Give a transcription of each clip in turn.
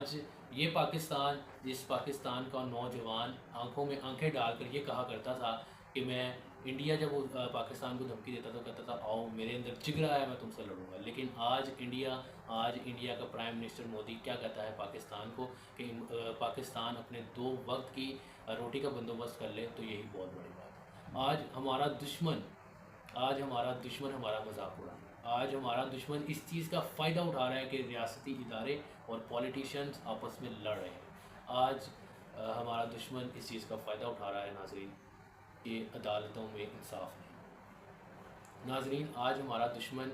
آج یہ پاکستان، جس پاکستان کا نوجوان آنکھوں میں آنکھیں ڈال کر یہ کہا کرتا تھا کہ میں انڈیا، جب وہ پاکستان کو دھمکی دیتا تو کہتا تھا آؤ میرے اندر جگرا ہے، میں تم سے لڑوں گا، لیکن آج انڈیا کا پرائم منسٹر مودی کیا کہتا ہے پاکستان کو کہ پاکستان اپنے 2 وقت کی روٹی کا بندوبست کر لے تو یہی بہت بڑی بات ہے۔ آج ہمارا دشمن ہمارا مذاق اڑا رہا ہے۔ آج ہمارا دشمن اس چیز کا فائدہ اٹھا رہا ہے کہ ریاستی ادارے اور پولیٹیشینز آپس میں لڑ رہے ہیں۔ آج ہمارا دشمن اس چیز کا فائدہ اٹھا رہا ہے ناظرین کہ عدالتوں میں انصاف نہیں۔ ناظرین، آج ہمارا دشمن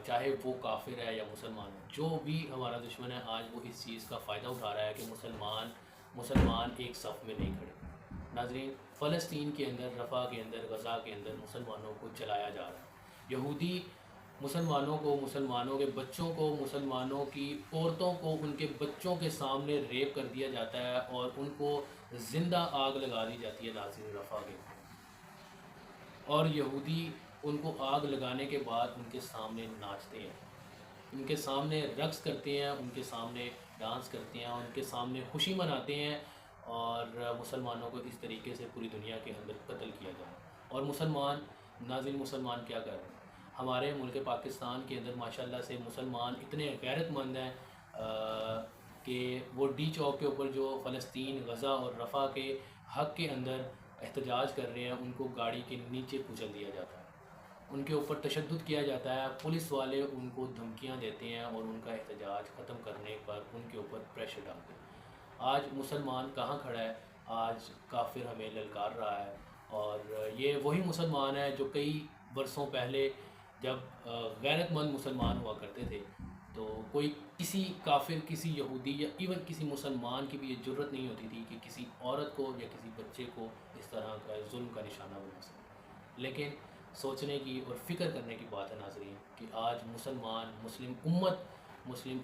چاہے وہ کافر ہے یا مسلمان ہے، جو بھی ہمارا دشمن ہے، آج وہ اس چیز کا فائدہ اٹھا رہا ہے کہ مسلمان ایک صف میں نہیں کھڑے۔ ناظرین، فلسطین کے اندر، رفح کے اندر، غزہ کے اندر مسلمانوں کو جلایا جا رہا ہے۔ یہودی مسلمانوں کو، مسلمانوں کے بچوں کو، مسلمانوں کی عورتوں کو ان کے بچوں کے سامنے ریپ کر دیا جاتا ہے اور ان کو زندہ آگ لگا دی جاتی ہے ناظرین رفح کے۔ اور یہودی ان کو آگ لگانے کے بعد ان کے سامنے ناچتے ہیں، ان کے سامنے رقص کرتے ہیں، ان کے سامنے ڈانس کرتے ہیں، ان کے سامنے خوشی مناتے ہیں، اور مسلمانوں کو اس طریقے سے پوری دنیا کے اندر قتل کیا جائے۔ اور ناظرین مسلمان کیا کر رہے ہیں؟ ہمارے ملک پاکستان کے اندر ماشاءاللہ سے مسلمان اتنے غیرت مند ہیں کہ وہ ڈی چوک کے اوپر جو فلسطین، غزہ اور رفح کے حق کے اندر احتجاج کر رہے ہیں، ان کو گاڑی کے نیچے کچل دیا جاتا ہے، ان کے اوپر تشدد کیا جاتا ہے، پولیس والے ان کو دھمکیاں دیتے ہیں اور ان کا احتجاج ختم کرنے پر ان کے اوپر پریشر ڈالتے ہیں۔ آج مسلمان کہاں کھڑا ہے؟ آج کافر ہمیں للکار رہا ہے، اور یہ وہی مسلمان ہے جو کئی برسوں پہلے جب غیرت مند مسلمان ہوا کرتے تھے تو کوئی کسی کافر، کسی یہودی یا ایون کسی مسلمان کی بھی یہ جرت نہیں ہوتی تھی کہ کسی عورت کو یا کسی بچے کو اس طرح کا ظلم کا نشانہ بنا سکے۔ لیکن سوچنے کی اور فکر کرنے کی بات ہے ناظرین کہ آج مسلم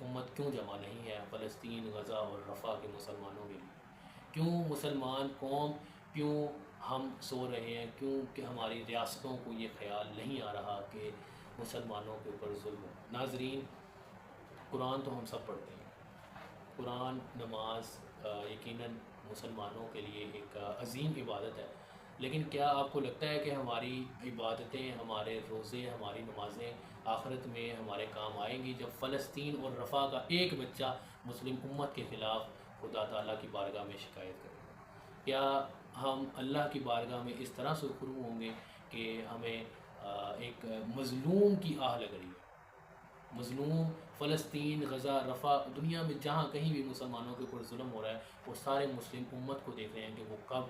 امت کیوں جمع نہیں ہے فلسطین، غزہ اور رفح کے مسلمانوں کے لیے؟ کیوں مسلمان قوم، کیوں ہم سو رہے ہیں؟ کیوں کہ ہماری ریاستوں کو یہ خیال نہیں آ رہا کہ مسلمانوں کے اوپر ظلم ہو؟ ناظرین، قرآن تو ہم سب پڑھتے ہیں، قرآن، نماز یقیناً مسلمانوں کے لیے ایک عظیم عبادت ہے، لیکن کیا آپ کو لگتا ہے کہ ہماری عبادتیں، ہمارے روزے، ہماری نمازیں آخرت میں ہمارے کام آئیں گی جب فلسطین اور رفح کا ایک بچہ مسلم امت کے خلاف خدا تعالیٰ کی بارگاہ میں شکایت کرے گا؟ کیا ہم اللہ کی بارگاہ میں اس طرح سرخرو ہوں گے کہ ہمیں ایک مظلوم کی آہ لگ رہی ہے؟ مظلوم فلسطین، غزہ، رفح، دنیا میں جہاں کہیں بھی مسلمانوں کے اوپر ظلم ہو رہا ہے، وہ سارے مسلم امت کو دیکھ رہے ہیں کہ وہ کب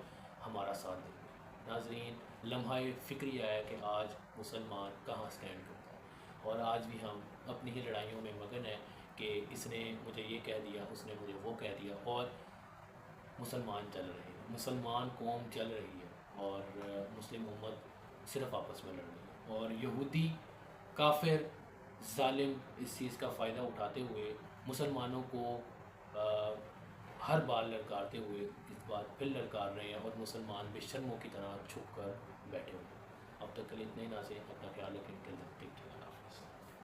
ہمارا ساتھ دیں گے۔ ناظرین، لمحہ فکری ہے کہ آج مسلمان کہاں سٹینڈ کرتا ہے، اور آج بھی ہم اپنی ہی لڑائیوں میں مگن ہیں کہ اس نے مجھے یہ کہہ دیا، اس نے مجھے وہ کہہ دیا، اور مسلمان چل رہے ہیں، مسلمان قوم چل رہی ہے، اور مسلم امت صرف آپس میں لڑ رہی ہے، اور یہودی، کافر، ظالم اس چیز کا فائدہ اٹھاتے ہوئے مسلمانوں کو ہر بار للکارتے ہوئے اس بار پھر للکار رہے ہیں، اور مسلمان بے شرموں کی طرح چھپ کر بیٹھے ہوئے ہیں۔ اب تک کے لیے اتنے ہی ناظرین، اپنا خیال رکھیں، ٹیک کیئر۔